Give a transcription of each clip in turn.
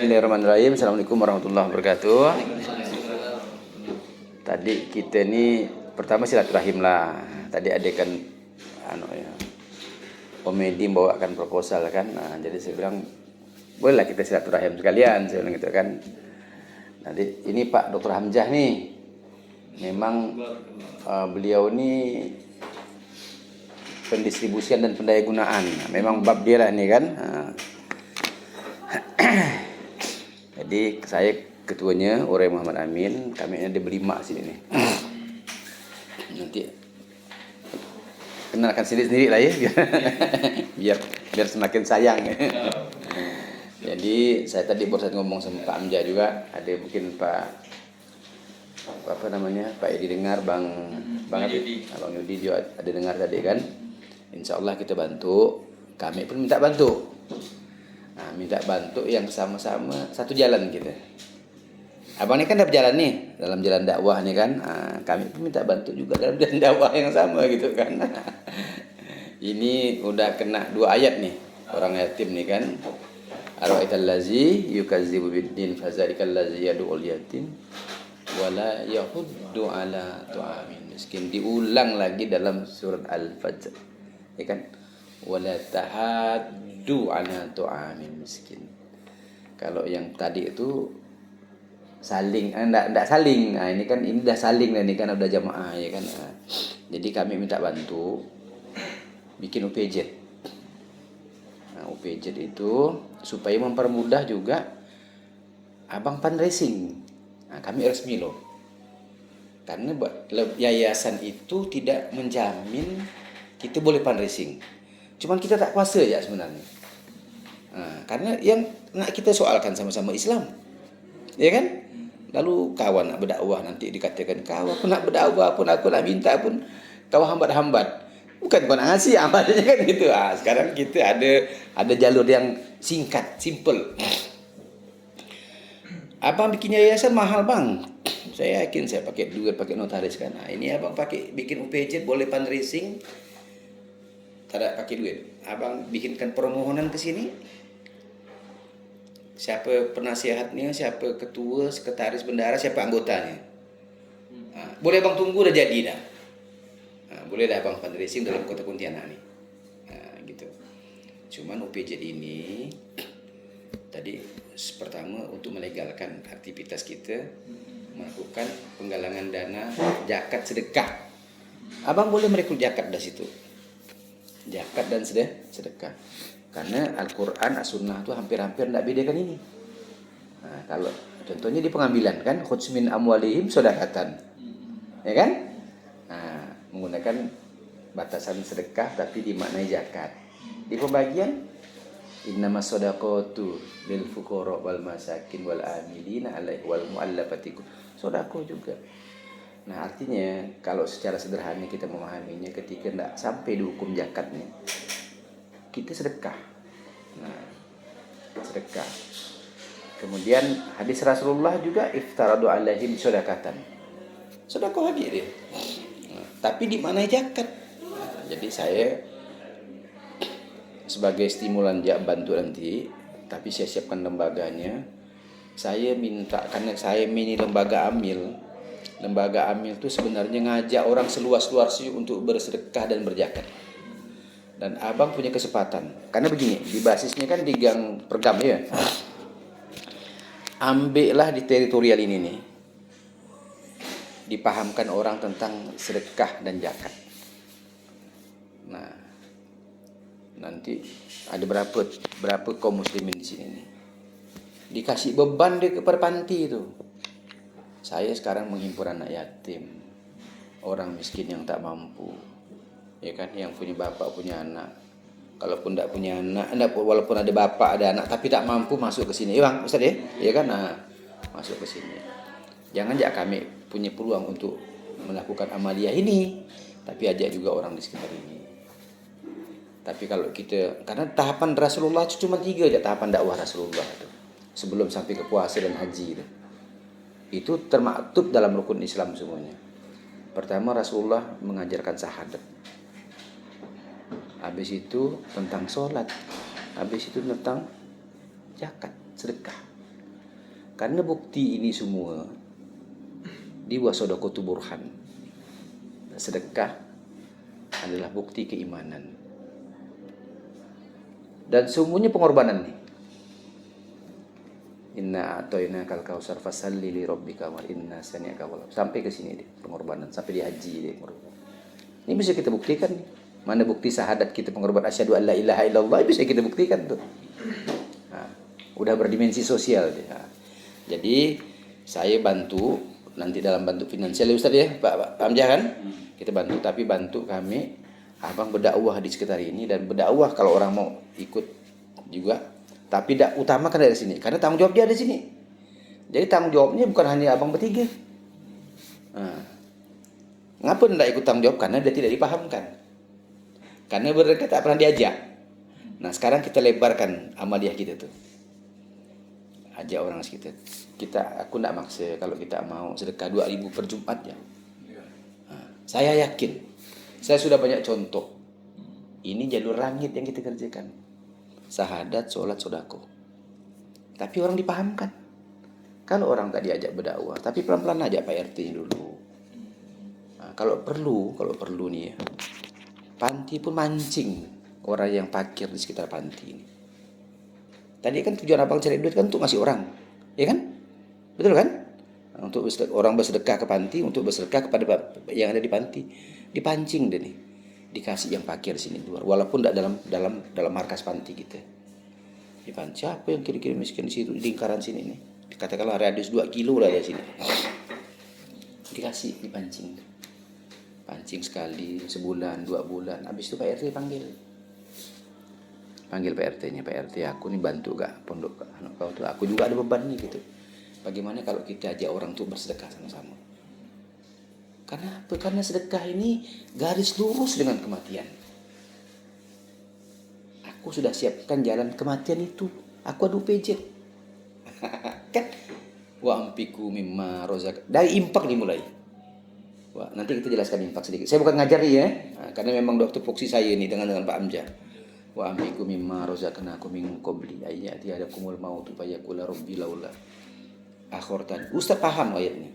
Bismillahirrahmanirrahim. Assalamualaikum warahmatullahi wabarakatuh. Tadi kita ni pertama silaturahim lah. Tadi ada kan Om Edi bawakan proposal kan. Jadi saya bilang bolehlah kita silaturahim sekalian, saya bilang gitu kan. Nanti ini Pak Dr. Hamzah nih. Memang beliau ni pendistribusian dan pendayagunaan. Memang bab dia lah ni kan. Jadi saya ketuanya Uray Muhammad Amin. Kami ada berlima sini nih. Nanti kenalkan sendiri lah ya, biar semakin sayang. Jadi saya tadi baru saja ngomong sama Pak Hamzah juga. Ada mungkin Pak Edi dengar, Bang Yudi juga ada dengar tadi kan. Insya Allah kita bantu. Kami pun minta bantu. Minta bantu yang sama-sama satu jalan kita. Abang ini kan dah berjalan nih dalam jalan dakwah nih kan. Kami pun minta bantu juga dalam jalan dakwah yang sama gitu kan. Ini udah kena 2 ayat nih orang yatim nih kan. Ara'aital ladzi yukazzibu biddin fazzalikal ladzi yad'ul yatim wala yahuddu ala tu'amin miskin. Diulang lagi dalam surat Al-Fajr. Ya kan? Wala tahaddu ala tu'amin miskin. Kalau yang tadi itu saling, enggak saling. Ini kan ini dah saling lah, ini kan udah jamaah ya kan. Jadi kami minta bantu bikin UPJ. UPJ itu supaya mempermudah juga abang fundraising. Kami resmi loh. Karena yayasan itu tidak menjamin kita boleh fundraising. Cuman kita tak kuasa ya sebenarnya. Karena yang nak kita soalkan sama-sama Islam. Ya kan? Lalu kawan nak berdakwah nanti dikatakan kau aku nak berdakwah pun aku nak minta pun kau hambat-hambat. Bukan kau nak ngasih hambatnya kan gitu. Sekarang kita ada jalur yang singkat, simple. Abang bikin yayasan mahal bang. Saya yakin saya pakai duit, pakai notaris kan. Ini abang pakai bikin UPJ boleh fundraising. Tak pakai duit. Abang bikinkan permohonan ke sini. Siapa penasihatnya, siapa ketua, sekretaris bendara, siapa anggotanya. Boleh abang tunggu dah jadi dah. Boleh dah abang fundraising dalam kota Pontianak ni. Gitu. Cuman UPJ ini tadi pertama untuk melegalkan aktivitas kita melakukan penggalangan dana zakat sedekah. Abang boleh merekrut zakat dari situ. Zakat dan sedekah. Karena Al-Quran, As-Sunnah itu hampir-hampir tidak bedakan ini. Kalau contohnya di pengambilan kan, khudz min amwalihim shadaqatan. Ya kan? Menggunakan batasan sedekah tapi dimaknai zakat. Di pembagian innamas shadaqatu lil fuqara wal masakin wal amilina alaihi wal muallafati sedekah juga. Nah, artinya kalau secara sederhana kita memahaminya ketika tidak sampai dihukum zakatnya, kita sedekah. Nah, sedekah. Kemudian hadis Rasulullah juga iftaradu alaihim sedekatan. Sedekah lagi dia. Tapi di mana zakat? Jadi saya sebagai stimulan bantu nanti, tapi saya siapkan lembaganya. Saya minta, karena saya ini lembaga amil. Lembaga amil itu sebenarnya ngajak orang seluas-luasnya untuk bersedekah dan berzakat. Dan abang punya kesempatan. Karena begini, di basisnya kan di Gang Pergam ya. Ambillah di teritorial ini nih. Dipahamkan orang tentang sedekah dan zakat. Nah, nanti ada berapa kaum muslimin di sini nih. Dikasih beban dia kepada panti itu. Saya sekarang menghimpun anak yatim, orang miskin yang tak mampu. Ya kan, yang punya bapak, punya anak. Kalaupun tak punya anak, walaupun ada bapak, ada anak, tapi tak mampu masuk ke sini. Ya bang, Ustaz ya? Ya kan, masuk ke sini. Jangan kami punya peluang untuk melakukan amaliyah ini, tapi ajak juga orang di sekitar ini. Tapi kalau kita, karena tahapan Rasulullah itu cuma 3 aja tahapan dakwah Rasulullah itu. Sebelum sampai ke puasa dan haji itu termaktub dalam rukun Islam semuanya. Pertama Rasulullah mengajarkan syahadat. Habis itu tentang sholat. Habis itu tentang zakat, sedekah. Karena bukti ini semua di wasodokotu burhan. Sedekah adalah bukti keimanan. Dan semuanya pengorbanan nih. Inna atoina kal kausar fasalli li rabbika wa inna sani'aka wal. Sampai ke sini deh pengorbanan, sampai di haji deh pengorbanan. Ini bisa kita buktikan nih. Mana bukti syahadat kita pengorbanan asyhadu an la ilaha illallah bisa kita buktikan tuh. Nah, udah berdimensi sosial deh. Nah, jadi saya bantu nanti dalam bantu finansial ya Ustaz ya, Pak Hamzah kan? Kita bantu, tapi bantu kami abang berdakwah di sekitar ini dan berdakwah kalau orang mau ikut juga. Tapi utamakan dari sini, karena tanggung jawab dia ada di sini. Jadi tanggung jawabnya bukan hanya abang bertiga. Nah, ngapa tidak ikut tanggung jawab? Karena dia tidak dipahamkan. Karena mereka tak pernah diajak. Nah sekarang kita lebarkan amaliyah kita tuh. Ajak orang sekitar. Aku tidak maksa kalau kita mau sedekah 2.000 per Jumat ya. Nah, saya yakin, saya sudah banyak contoh. Ini jalur langit yang kita kerjakan. Syahadat, sholat, sodako. Tapi orang dipahamkan. Kalau orang tak diajak berdakwah, tapi pelan-pelan aja Pak RT dulu. Nah, kalau perlu nih ya, panti pun mancing orang yang parkir di sekitar panti ini. Tadi kan tujuan abang cari duit kan untuk ngasih orang, ya kan? Betul kan? Untuk orang bersedekah ke panti, untuk bersedekah kepada yang ada di panti, dipancing deh nih. Dikasih yang parkir sini luar, walaupun tidak dalam markas panti kita. Dipancing siapa yang kira-kira miskin di situ di lingkaran sini nih, dikatakanlah radius 2 kilo lah ya sini. Dikasih dipancing, pancing sekali sebulan 2 bulan, habis itu Pak RT panggil Pak RT-nya, Pak RT aku nih bantu gak pondok kau tuh, aku juga ada beban nih gitu. Bagaimana kalau kita ajak orang tuh bersedekah sama-sama? Karena sedekah ini garis lurus dengan kematian. Aku sudah siapkan jalan kematian itu. Aku adu PJ. Kan? Wa ampiku mimma rozak. Dari impak dimulai. Wah, nanti kita jelaskan impak sedikit. Saya bukan ngajar ya, karena memang dokter foksi saya ini dengan Pak Hamzah. Wa ampiku mimma rozakna aku min qabli ayati adakumul mautu fayaqula rabbi laula akhortan. Ustaz paham ayatnya.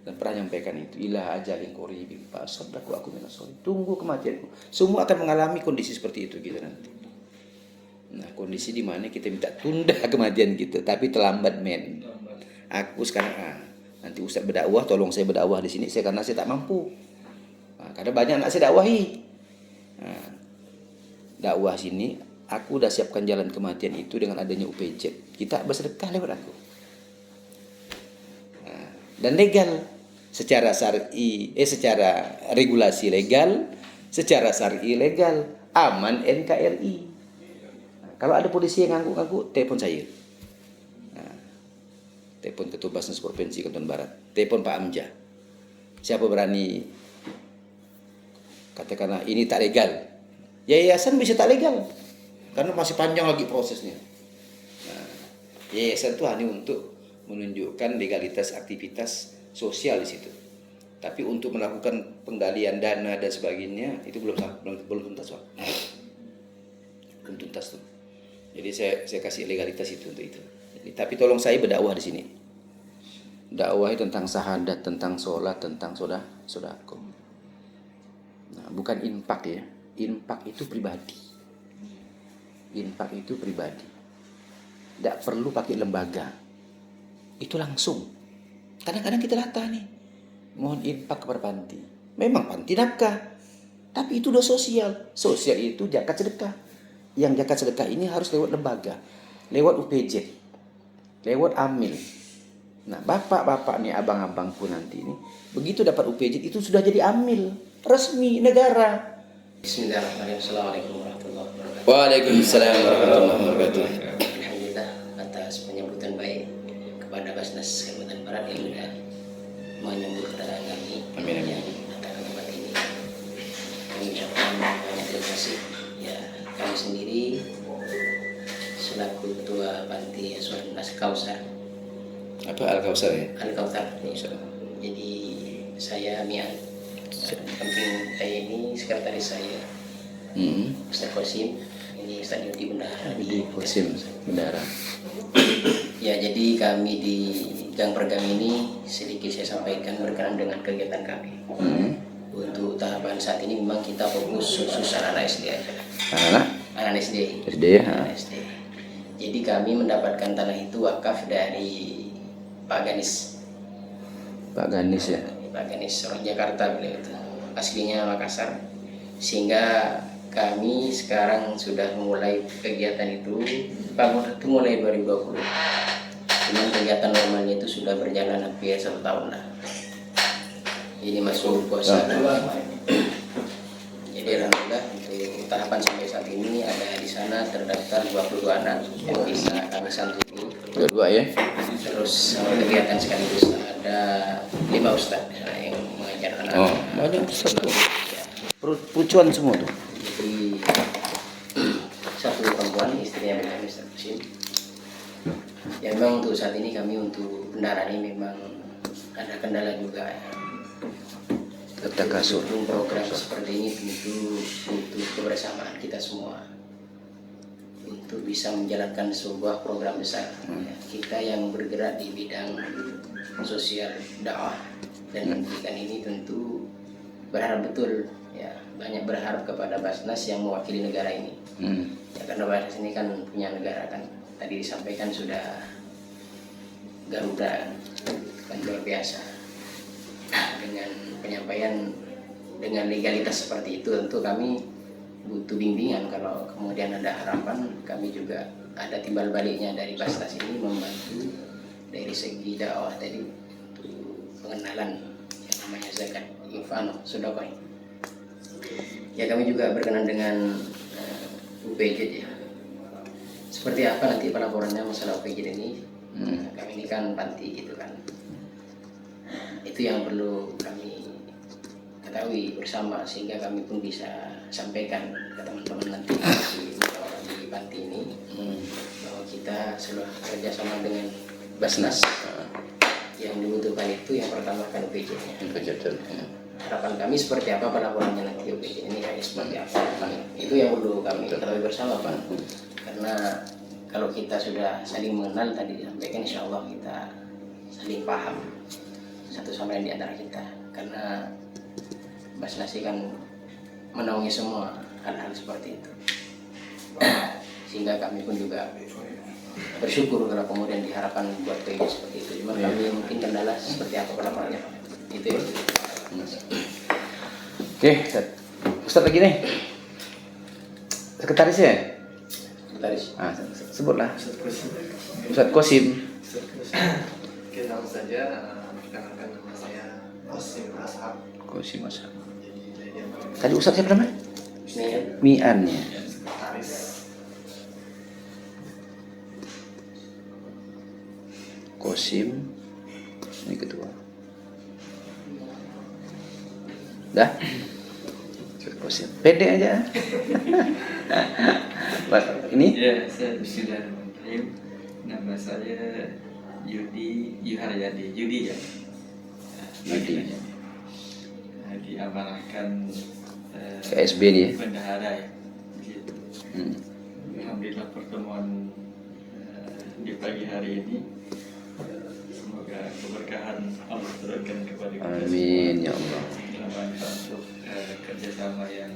Dan pernah nyampaikan itu, ilah ajalin qaribin fa saddaqu aku minasolihin. Tunggu kematianku. Semua akan mengalami kondisi seperti itu kita nanti. Nah, kondisi di mana kita minta tunda kematian kita, tapi terlambat men. Aku sekarang nanti Ustaz berdakwah, tolong saya berdakwah di sini karena saya tak mampu. Nah, karena banyak nak saya dakwahi. Nah, dakwah sini aku udah siapkan jalan kematian itu dengan adanya UPJ. Kita bersedekah lewat aku. Nah, dan legal. Secara syar'i, secara regulasi legal, secara syar'i legal, aman NKRI. Nah, kalau ada polisi yang nganggu-nganggu, telepon saya. Nah, telepon Ketua Basnas Provinsi Kalimantan Barat, telepon Pak Hamzah. Siapa berani katakanlah ini tak legal? Yayasan bisa tak legal, karena masih panjang lagi prosesnya. Nah, yayasan itu hanya untuk menunjukkan legalitas aktivitas sosial di situ. Tapi untuk melakukan penggalian dana dan sebagainya itu belum tuntas, Pak. Belum tuntas tuh. Jadi saya kasih legalitas itu untuk itu. Jadi, tapi tolong saya berdakwah di sini. Dakwah tentang syahadat, tentang sholat, tentang sodako. Nah, bukan infak ya. Infak itu pribadi. Infak itu pribadi. Tidak perlu pakai lembaga. Itu langsung. Kadang-kadang kita latah nih, mohon infak kepada panti. Memang panti nafkah, tapi itu udah sosial. Sosial itu zakat sedekah. Yang zakat sedekah ini harus lewat lembaga, lewat UPJ, lewat amil. Nah, bapak-bapak nih, abang-abangku nanti ini, begitu dapat UPJ itu sudah jadi amil resmi negara. Bismillahirrahmanirrahim. Assalamualaikum warahmatullahi wabarakatuh. Waalaikumsalam warahmatullahi wabarakatuh. Alhamdulillah atas penyambutan baik kepada Basnas Kalimantan Barat yang sudah menyambut kedatangan kami. Amin amin. Datang ke tempat ini. Kami ucapkan banyak terima kasih. Ya, kami sendiri selaku ketua panti asuhan Kausar. Apa Al-Kausar ya? Al-Kautsar. Jadi saya Mian. Penting saya ini sekretaris saya. Ustaz Qasim. Ini Ustaz Yudi Bendahara. Yudi Qasim Bendahara. Ya, jadi kami di Gang Pergam ini sedikit saya sampaikan berkenaan dengan kegiatan kami. Untuk tahapan saat ini memang kita fokus khusus anak SD aja. Anak SD. SD ya. Anak SD. Jadi kami mendapatkan tanah itu wakaf dari Pak Ganis. Pak Ganis ya. Pak Ganis orang Jakarta beliau itu. Aslinya Makassar. Sehingga kami sekarang sudah memulai kegiatan itu. Bangun itu mulai 2020. Dengan kegiatan normalnya itu sudah berjalan hampir 1 tahun lah. Ini masuk puasa. Jadi alhamdulillah untuk tahapan sampai saat ini ada di sana terdaftar 22 anak yang bisa kami santuni. 22 ya. Terus kegiatan sekaligus ada 5 ustadz yang mengajar anak. Oh, banyak ustadz tuh. Ya. Pucuan semua tuh. Jadi satu perempuan istrinya bernama Mr. Kusim. Ya memang untuk saat ini kami untuk kendaraan ini memang ada kendala juga ya. Letak kasur. Program seperti ini tentu untuk kebersamaan kita semua untuk bisa menjalankan sebuah program besar. Ya, kita yang bergerak di bidang sosial dakwah dan pendidikan ini tentu berharap betul ya, banyak berharap kepada Basnas yang mewakili negara ini. Ya, karena Basnas ini kan punya negara kan, tadi disampaikan sudah Garuda kan luar biasa. Dengan penyampaian dengan legalitas seperti itu tentu kami butuh bimbingan. Kalau kemudian ada harapan, kami juga ada timbal baliknya dari Basnas ini membantu dari segi dakwah tadi untuk pengenalan yang namanya zakat infano sedekah. Ya kami juga berkenan dengan UPJ ya. Seperti apa nanti pelaporannya masalah UPJ ini? Kami ini kan panti gitu kan. Itu yang perlu kami ketahui bersama sehingga kami pun bisa sampaikan ke teman-teman nanti di panti ini bahwa kita sudah kerjasama dengan Basnas. Yang dibutuhkan itu yang pertama kan UPJ-nya. Harapan kami seperti apa pelaporannya nanti UPJ ini kayak seperti apa. Itu yang perlu kami ketahui bersama Pak. Karena kalau kita sudah saling mengenal tadi disampaikan, insya Allah kita saling paham satu sama lain di antara kita, karena Basnas kan menaungi semua hal-hal seperti itu. Sehingga kami pun juga bersyukur kalau kemudian diharapkan buat PG seperti itu. Cuma kami mungkin kendala seperti apa pelaporannya itu ya. Oke, Ustadz lagi nih. Sekretaris ya? Sekretaris. Sebutlah. Ustadz Kosim. Oke, langsung saja. Perkenalkan nama saya Kosim Ashab. Kosim Ashab. Tadi Ustadz siapa namanya? Mian ya. Sekretaris. Kosim. Ini ketua. Dah. Kosim. Pede aja. Ini? Ya, saya Bismillahirrahmanirrahim. Nama saya Yudi Yuharyadi. Yudi ya. Yudi. Diamanahkan KSB nih ya. bendahara ya. Gitu. Alhamdulillah pertemuan di pagi hari ini. Semoga keberkahan Allah turunkan kepada kita. Amin ya Allah. Dalam rangka untuk kerjasama yang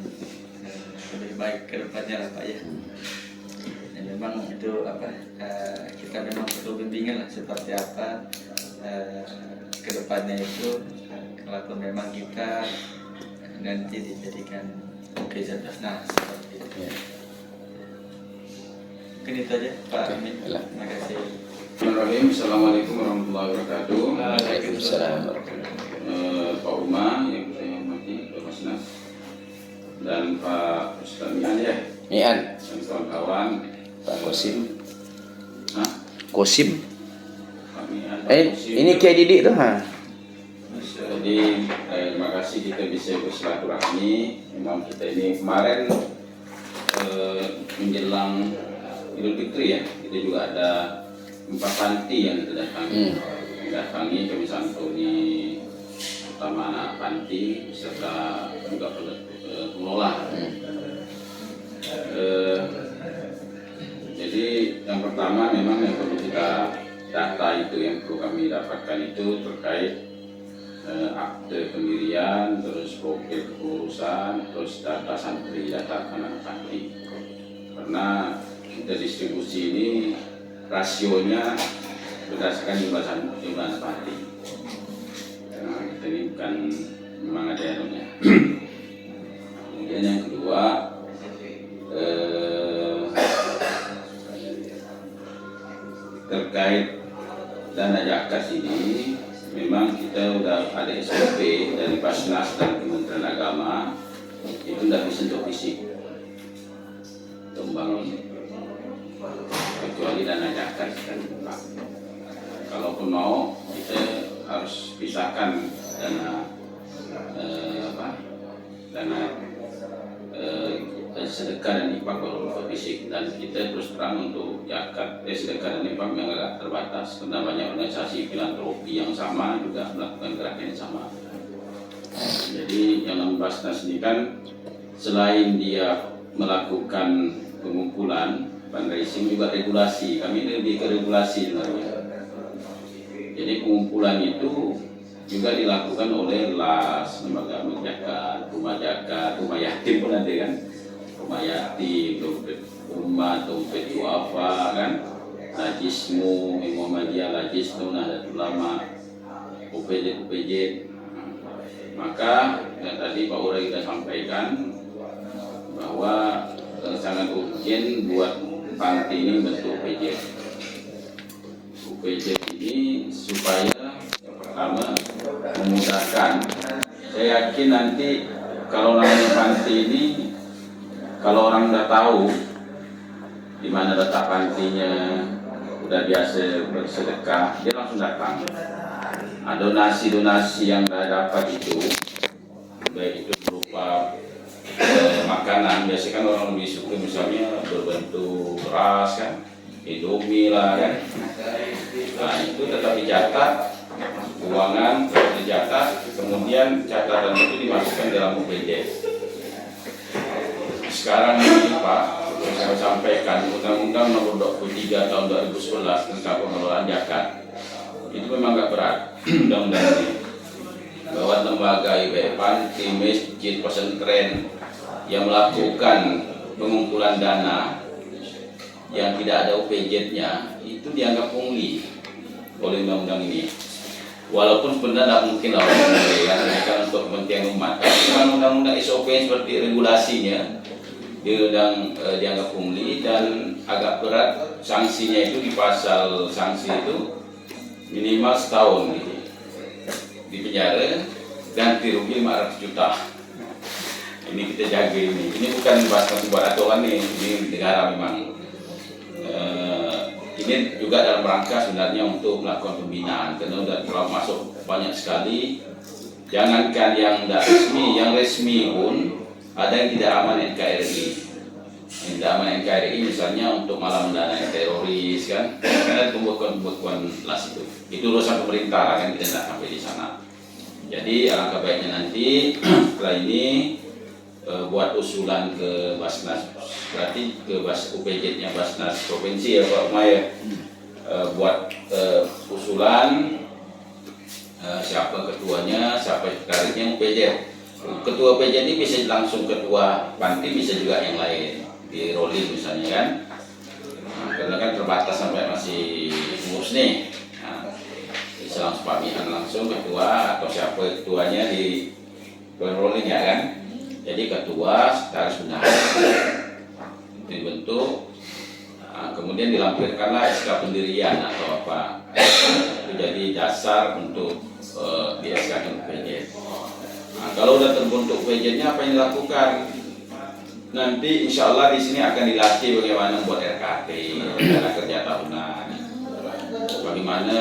lebih baik ke depannya lah Pak ya. Dan memang itu kita memang perlu bimbingan lah seperti apa ke depannya itu kalau memang kita nanti dijadikan PZ Basnas seperti itu. Mungkin itu aja Pak Amin. Terima kasih. Bismillahirrahmanirrahim. Assalamualaikum warahmatullahi wabarakatuh. Waalaikumsalam. Pak Umar yang saya hormati, Pak Basnas, dan Pak Ustaz Mian ya, Mian. dan kawan-kawan. Pak Kosim. Hah? Kosim. Pak Mian, Pak Kosim. Ini Kiai Didik tuh, ha. Jadi terima kasih kita bisa bersilaturahmi. Memang kita ini kemarin menjelang Idul Fitri ya, kita juga ada 4 panti yang kita datangi kami santuni, utama anak panti serta juga pengelola. Jadi yang pertama memang yang perlu kita data itu yang perlu kami dapatkan itu terkait akte pendirian, terus profil kepengurusan, terus data santri, data anak santri. Karena kita distribusi ini rasionya berdasarkan jumlah santri. Nah, kita ini bukan memang ada yang Kemudian yang kedua, terkait dana zakat ini, memang kita udah ada SOP dari Basnas dan Kementerian Agama, itu tidak bisa untuk fisik untuk membangun, kecuali dana zakat kan. Kalaupun mau, kita harus pisahkan dana sedekah dan infak baru untuk fisik, dan kita terus terang untuk zakat sedekah dan infak yang agak terbatas karena banyak organisasi filantropi yang sama juga melakukan gerakan yang sama. Jadi yang Basnas ini kan selain dia melakukan pengumpulan fundraising juga regulasi, kami lebih ke regulasi sebenarnya. Jadi pengumpulan itu juga dilakukan oleh LAS, lembaga zakat, rumah yatim pun ada kan, rumah yatim, dompet umat, dompet duafa kan, Najismu, Muhammadiyah, Lajisnu, Nahdlatul Ulama, UPJ. Maka yang tadi Pak Ura kita sampaikan bahwa sangat urgent buat panti ini bentuk UPJ. UPJ ini supaya yang pertama memudahkan. Saya yakin nanti kalau namanya panti ini, kalau orang udah tahu di mana letak pantinya, udah biasa bersedekah, dia langsung datang. Nah, donasi yang udah dapat itu, baik itu berupa makanan, biasanya kan orang lebih suka misalnya berbentuk beras kan, Indomie lah kan. Nah itu tetap dicatat, keuangan dicatat, kemudian catatan itu dimasukkan dalam UPJ. Sekarang ini Pak, saya sampaikan Undang-Undang Nomor 23 Tahun 2011 tentang pengelolaan zakat itu memang agak berat undang-undang ini, bahwa lembaga baik panti, masjid, pesantren yang melakukan pengumpulan dana yang tidak ada UPJ-nya itu dianggap pungli oleh undang-undang ini. Walaupun sebenarnya tidak mungkin lah orang kan untuk kepentingan umat. Karena undang-undang SOP seperti regulasinya dianggap pungli dan agak berat. Sanksinya itu di pasal sanksi itu minimal setahun gitu, di penjara, ganti rugi 500 juta. Ini kita jaga ini. Ini bukan bahas buat aturan nih, ini negara memang. Ini juga dalam rangka sebenarnya untuk melakukan pembinaan, karena sudah terlalu masuk banyak sekali. Jangankan yang tidak resmi, yang resmi pun ada yang tidak aman NKRI. Yang tidak aman NKRI misalnya untuk malah mendanai teroris kan, karena pembukuan las itu urusan pemerintah kan, kita tidak sampai di sana. Jadi alangkah baiknya nanti setelah ini buat usulan ke Basnas, berarti ke UPJ-nya Basnas Provinsi ya Pak Umay, buat usulan siapa ketuanya, siapa sekretarisnya UPJ. Ketua UPJ ini bisa langsung ketua panti, bisa juga yang lain di rolling misalnya kan. Nah, karena kan terbatas sampai masih ngurus nih. Nah, bisa langsung Pak Mihan langsung ketua atau siapa ketuanya di rolling ya kan. Jadi ketua, sekretaris bendahara dibentuk, nah, kemudian dilampirkanlah SK pendirian atau apa, itu jadi dasar untuk di SK UPJ. Nah, kalau udah terbentuk UPJ-nya apa yang dilakukan? Nanti insya Allah di sini akan dilatih bagaimana membuat RKT, rencana kerja tahunan, bagaimana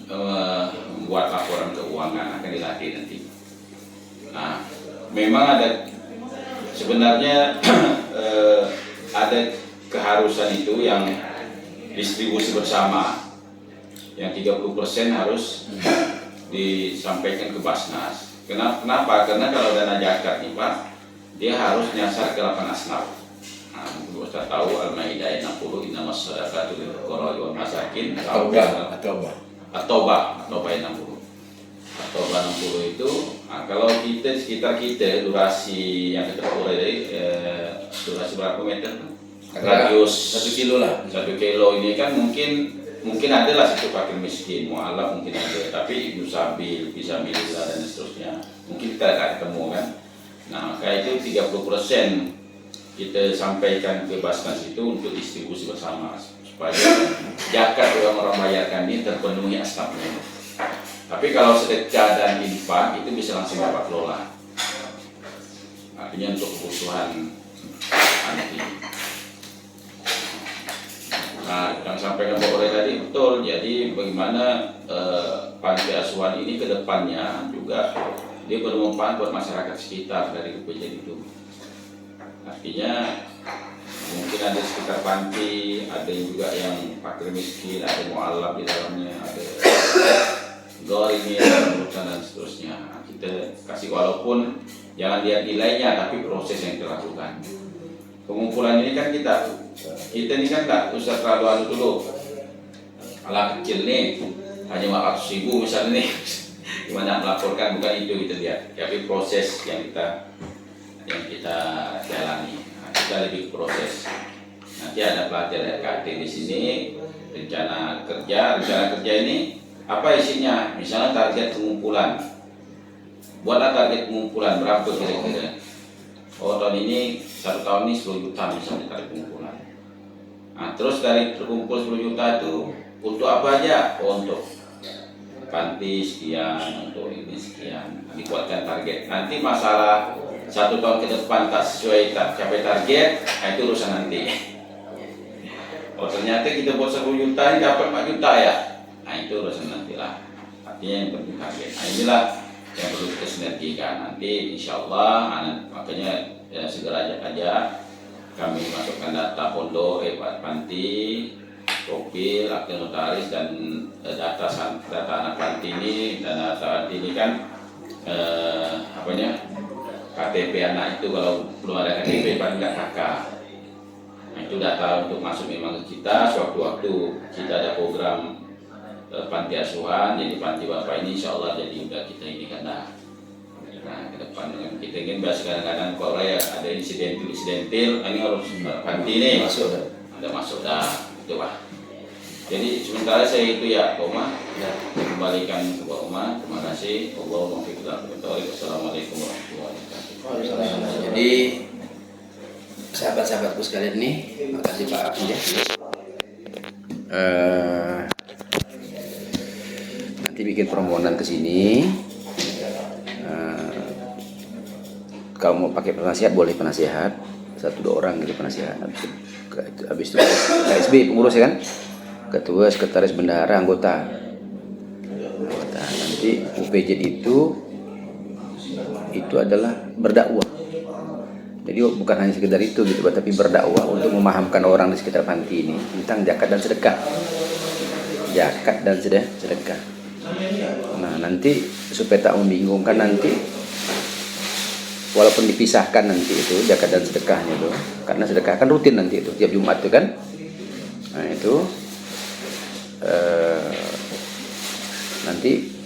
membuat laporan keuangan, akan dilatih nanti. Nah, memang ada sebenarnya ada keharusan itu yang distribusi bersama, yang 30% harus disampaikan ke Basnas. Kenapa? Karena kalau dana zakat nih Pak, dia harus nyasar ke 8 asnaf. Nah, Ustaz tahu Al-Maidah ayat 60 innamas shadaqatu lil fuqara wal masakin At-Taubah ayat 60. At-Taubah 60 itu kalau kita sekitar kita durasi yang kita peroleh dari durasi berapa meter? Radius 1 kilo lah. 1 kilo ini kan mungkin adalah situ fakir miskin, mu'alaf mungkin ada, tapi ibu sabil, fisabilillah dan seterusnya mungkin kita akan ketemu kan. Nah maka itu 30% kita sampaikan ke Basnas itu untuk distribusi bersama supaya zakat orang-orang bayarkan ini terpenuhi asnafnya. Tapi kalau sedekah dan infak itu bisa langsung dapat kelola, artinya untuk kebutuhan nanti. Nah, yang sampaikan Pak Oleh tadi betul. Jadi bagaimana panti asuhan ini ke depannya juga dia bermanfaat buat masyarakat sekitar dari UPJ itu. Artinya mungkin ada sekitar panti, ada juga yang fakir miskin, ada mu'alaf di dalamnya, ada ini dan seterusnya. Nah, kita kasih walaupun jangan lihat nilainya, tapi proses yang kita lakukan. Pengumpulan ini kan kita ini kan nggak usah terlalu anu dulu. Ala kecil nih hanya 400.000 misalnya nih, gimana melaporkan, bukan itu kita lihat, tapi proses yang kita jalani. Nah, kita lebih proses. Nanti ada pelatihan RKT di sini, rencana kerja ini apa isinya? Misalnya target pengumpulan. Buatlah target pengumpulan berapa kira-kira. Oh tahun ini, 1 tahun ini 10 juta misalnya target pengumpulan. Nah terus dari terkumpul 10 juta itu untuk apa aja? Oh, untuk panti sekian, untuk ini sekian. Dibuatkan target. Nanti masalah 1 tahun ke depan tak sesuai capai target, nah itu urusan nanti. Oh ternyata kita buat 10 juta ini dapat 4 juta ya. Nah itu urusan nanti lah. Artinya yang penting target. Nah inilah yang perlu kita sinergikan. Nanti insya Allah makanya ya, segera aja kami masukkan data pondok, panti, profil, akte notaris dan data anak panti ini, dan data panti ini kan KTP anak itu kalau belum ada KTP paling nggak kakak. Nah itu data untuk masuk memang ke kita. Sewaktu-waktu kita ada program panti asuhan, jadi panti bapak ini insya Allah jadi udah kita ini kan dah. Nah ke depan dengan kita ingin bahas kadang-kadang kalau ya ada insidentil, ini harus panti ini ada masuk dah itu Pak. Jadi sementara saya itu ya Pak Umar, kembalikan ke Pak Umar. Terima kasih. Wassalamualaikum warahmatullahi wabarakatuh. Jadi sahabat-sahabatku sekalian nih, makasih Pak Abdi ya. Nanti bikin permohonan ke sini. Kalau mau pakai penasihat boleh penasihat 1-2 orang gitu penasihat. Habis itu KSB pengurus ya kan, ketua, sekretaris bendahara, anggota. Nanti UPJ itu adalah berdakwah. Jadi bukan hanya sekedar itu gitu, tapi berdakwah untuk memahamkan orang di sekitar panti ini tentang zakat dan sedekah. Zakat dan sedekah. Nah nanti supaya tak membingungkan nanti, walaupun dipisahkan nanti itu zakat dan sedekahnya itu, karena sedekah kan rutin nanti itu tiap Jumat itu kan. Nah itu nanti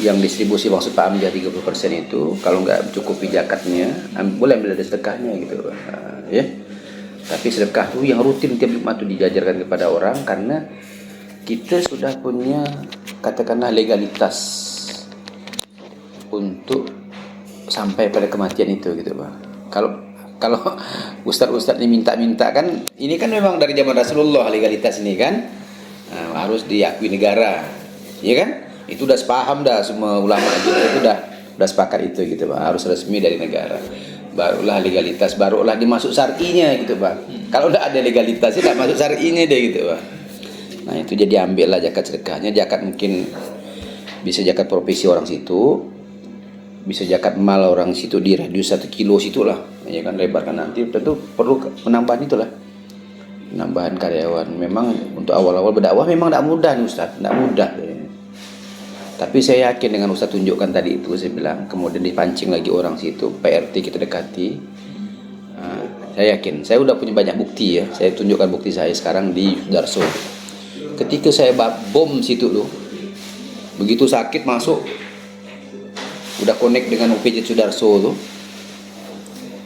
yang distribusi maksud Pak Amjad 30% itu kalau nggak cukupi zakatnya boleh ambil ada sedekahnya gitu ya. Tapi sedekah itu yang rutin tiap Jumat itu dijajarkan kepada orang, karena kita sudah punya katakanlah legalitas untuk sampai pada kematian itu gitu Pak. Kalau ustadz ini minta kan, ini kan memang dari zaman Rasulullah legalitas ini kan harus diakui negara, ya kan? Itu udah sepaham dah semua ulama gitu, itu udah sepakat itu gitu Pak, harus resmi dari negara. Barulah legalitas, barulah dimasuk syar'inya gitu Pak. Kalau udah ada legalitasnya tidak masuk syar'inya deh gitu Pak. Nah itu jadi ambillah zakat sedekahnya. Zakat mungkin bisa zakat profesi orang situ, bisa zakat mal orang situ di radius 1 kilo situlah, ya kan, lebarkan nanti tentu perlu penambahan itulah, penambahan karyawan. Memang untuk awal-awal berdakwah memang tidak mudah nih Ustaz, tidak mudah. Tapi saya yakin dengan Ustaz tunjukkan tadi itu, saya bilang, kemudian dipancing lagi orang situ, PRT kita dekati, Saya yakin. Saya udah punya banyak bukti ya. Saya tunjukkan bukti saya sekarang di Darso. Ketika saya bom situ tuh, begitu sakit masuk, udah connect dengan UPJ Sudarso tuh,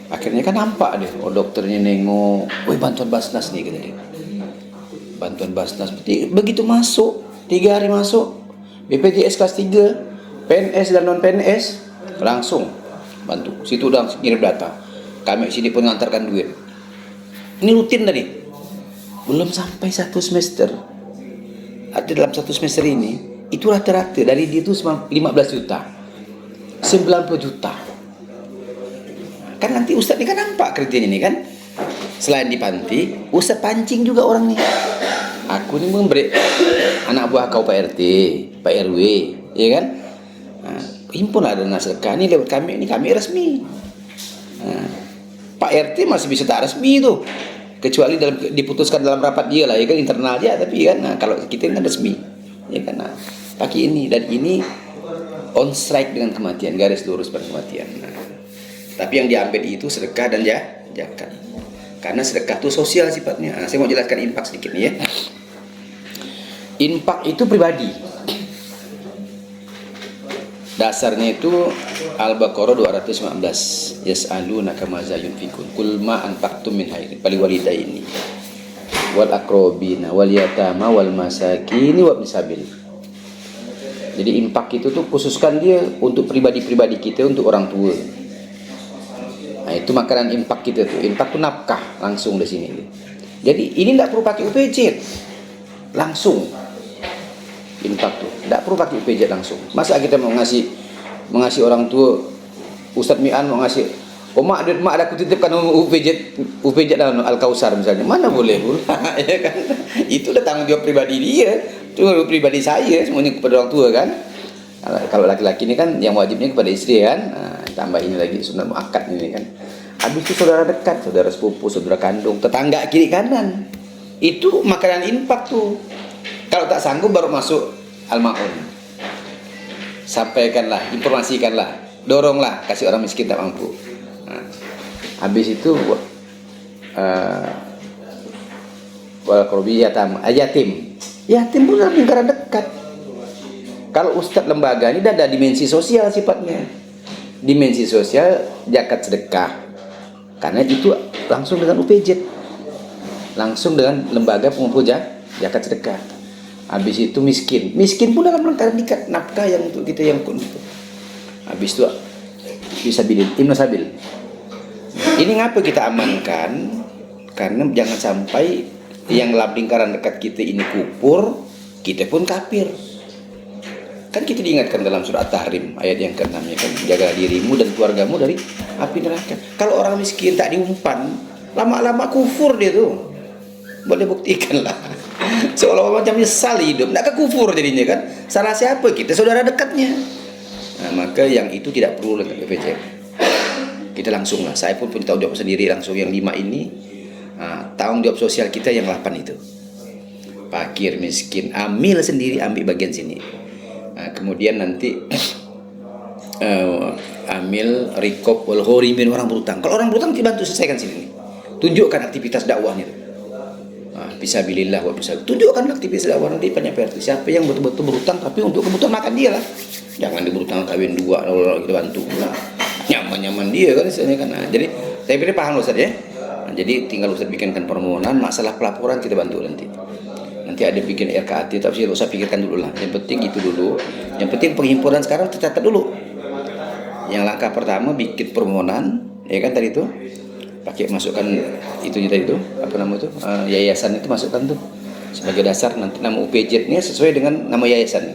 akhirnya kan nampak deh, dokternya nengok, wih bantuan Basnas nih kata dia, bantuan Basnas. Begitu masuk, 3 hari masuk, BPJS kelas 3, PNS dan non PNS langsung bantu. Situ udah ngirim data, kami sini pun ngantarkan duit. Ini rutin tadi, belum sampai 1 semester. Ada dalam 1 semester ini, itu rata-rata dari dia itu 15 juta, 90 juta. Kan nanti Ustadz ini kan nampak kerjanya nih kan. Selain di panti, Ustadz pancing juga orang nih. Aku ini memberi anak buah kau Pak RT, Pak RW, ya kan? Nah, himpun ada dana sedekah ini lewat kami, ini kami resmi. Nah, Pak RT masih bisa tak resmi itu, kecuali diputuskan dalam rapat dia lah, ya kan, internal aja. Tapi kan, nah, kalau kita kan resmi, ya kan. Nah, pakai ini dan ini on strike dengan kematian, garis lurus pada kematian. Nah, tapi yang diambil itu sedekah dan zakat. Karena sedekah itu sosial sifatnya. Nah, saya mau jelaskan infak sedikit nih ya. Infak itu pribadi. Dasarnya itu Al-Baqarah 219. Yas'alunaka madza yunfikun. Qul ma anfaqtum min khairin faliwalidaini wal aqrabina wal yatama wal masakin wa ibnis sabil. Jadi infak itu tuh khususkan dia untuk pribadi-pribadi kita, untuk orang tua. Nah, itu makanan infak kita tuh. Infak tuh nafkah langsung di sini. Jadi ini tidak perlu pakai UPJ. Langsung. Infak tuh tidak perlu pakai UPJ langsung. Masa kita mau ngasih orang tua, Ustadz Mi'an mau ngasih, oh mak ada aku titipkan UPJ dalam Al-Kausar misalnya. Mana boleh pula, ya kan? Itu udah tanggung jawab pribadi dia. Itu pribadi saya, semuanya kepada orang tua kan. Kalau laki-laki ini kan yang wajibnya kepada istri kan. Nah, tambah ini lagi sunat muakkad ini kan. Habis itu saudara dekat, saudara sepupu, saudara kandung, tetangga kiri kanan. Itu makanan infak tuh. Kalau tak sanggup baru masuk Al-Ma'un. Sampaikanlah, informasikanlah, doronglah, kasih orang miskin tak mampu. Nah, habis itu wal qurbi yatim. Yatim pun dalam lingkaran dekat. Kalau Ustadz lembaga ini ada dimensi sosial sifatnya. Dimensi sosial zakat sedekah. Karena itu langsung dengan UPJ. Langsung dengan lembaga pengumpul zakat sedekah. Habis itu miskin. Miskin pun dalam lingkaran dekat, nafkah yang untuk kita yang kun itu. Habis itu fisabilillah, Ibnu Sabil. Ini ngapa kita amankan? Karena jangan sampai yang dalam lingkaran dekat kita ini kufur, kita pun kafir. Kan kita diingatkan dalam surat At-Tahrim ayat yang ke-6 ya kan, jaga dirimu dan keluargamu dari api neraka. Kalau orang miskin tak diumpan, lama-lama kufur dia tuh. Boleh buktikan lah. Seolah-olah macam nyesal hidup, tidak kekufur jadinya kan. Salah siapa? Kita saudara dekatnya. Nah, maka yang itu tidak perlu dengan BPJS. Kita langsung lah. Saya pun punya tanggung jawab sendiri langsung yang 5 ini. Tanggung jawab sosial kita yang 8 itu. Fakir, miskin, amil sendiri, ambil bagian sini. Kemudian nanti amil, rikob, wal ghorimin, orang berutang. Kalau orang berutang dibantu selesaikan sini. Tunjukkan aktivitas dakwahnya. Fisabilillah wa bisa. Tunjukkan aktivitas dakwah nanti penyampaian. Siapa yang betul-betul berutang tapi untuk kebutuhan makan dia lah. Jangan diberutang kawin 2 lalu kita bantu lah. Nyaman-nyaman dia kan istilahnya kan. Nah, jadi saya pikir paham Ustaz ya. Nah, jadi tinggal Ustaz bikinkan permohonan, masalah pelaporan kita bantu nanti. Nanti ada bikin RKAT, tapi saya usah pikirkan dulu lah. Yang penting itu dulu. Yang penting penghimpunan sekarang tercatat dulu. Yang langkah pertama bikin permohonan, ya kan tadi itu. Pakai masukkan itu tadi itu, apa nama itu? Yayasan itu masukkan tuh sebagai dasar, nanti nama UPJ-nya sesuai dengan nama yayasan.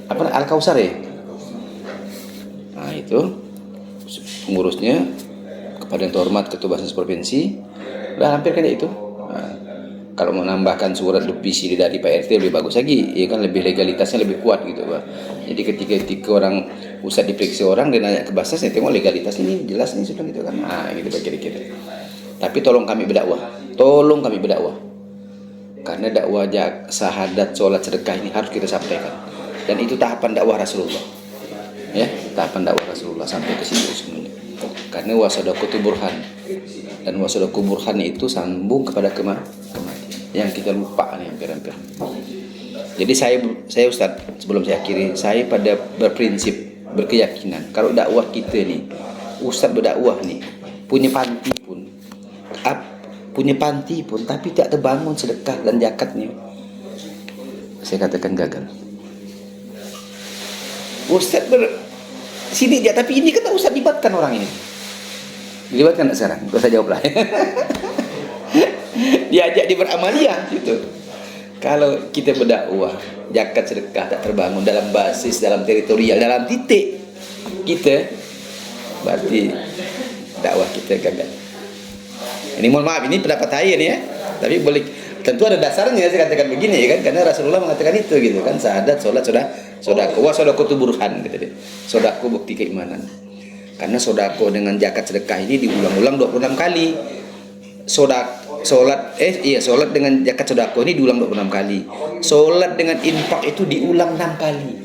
Apa Al-Kausar ya? Nah, itu pengurusnya kepada yang terhormat Ketua Basnas Provinsi. Udah hampir kayak itu. Kalau mau menambahkan surat lebih sih dari Pak RT lebih bagus lagi, ya kan, lebih legalitasnya lebih kuat gitu Pak. Jadi ketika orang usah diperiksa orang dia nanya ke Basnas, ya tengok legalitas ini jelas nih sudah gitu kan. Nah gitu Pak kira-kira. Tapi tolong kami berdakwah, karena dakwah syahadat, sholat, sedekah ini harus kita sampaikan. Dan itu tahapan dakwah Rasulullah, ya tahapan dakwah Rasulullah sampai ke situ semuanya. Karena wasadaqatu burhan. Dan wasodako burhan itu sambung kepada kematian. Yang kita lupa nih hampir-hampir. Jadi saya Ustaz, sebelum saya akhiri, saya pada berprinsip, berkeyakinan kalau dakwah kita nih, Ustaz berdakwah nih, punya panti pun tapi tidak terbangun sedekah dan zakatnya, saya katakan gagal. Ustaz sini dia, tapi ini kan Ustaz libatkan orang ini. Dilibatkan tak sekarang? Gak usah jawab lah. Diajak dia beramaliyah gitu. Kalau kita berdakwah, zakat sedekah tak terbangun dalam basis, dalam teritorial, dalam titik kita, berarti dakwah kita gagal. Ini mohon maaf, ini pendapat saya nih ya. Tapi boleh, tentu ada dasarnya saya katakan begini ya kan, karena Rasulullah mengatakan itu gitu kan, syahadat, sholat, sodako, sodako itu burhan gitu deh. Sodako bukti keimanan. Karena sodako dengan zakat sedekah ini diulang-ulang 26 kali. Sholat dengan zakat sodako ini diulang 26 kali. Sholat dengan infak itu diulang 6 kali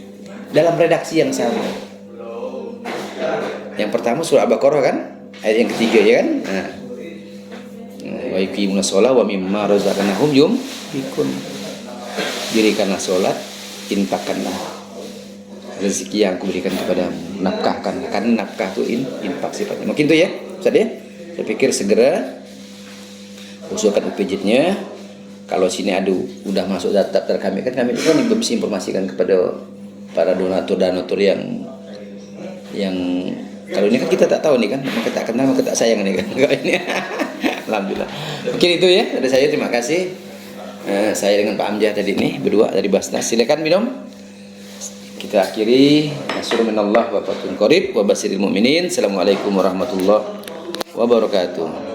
dalam redaksi yang sama. Yang pertama surah Al-Baqarah kan, ayat yang ketiga ya kan. Nah, wa yuqimuna sholat wa mimma razaqnahum yunfiqun. Dirikanlah sholat, infakkanlah rezeki yang aku berikan kepadamu, nafkahkan, karena nafkah itu infak sifatnya. Mungkin itu ya Ustaz ya. Saya pikir segera usulkan UPJ-nya. Kalau sini udah masuk daftar kami kan itu bisa informasikan kepada para donatur yang kalau ini kan kita tak tahu nih kan, maka tak kenal maka tak sayang nih kan. Ini alhamdulillah. Mungkin itu ya dari saya, terima kasih. Saya dengan Pak Amjad tadi nih berdua dari Basnas. Silakan minum. Kita akhiri. Nasrun minallah wa fathun qarib wa basyiril mu'minin. Assalamualaikum warahmatullahi wabarakatuh.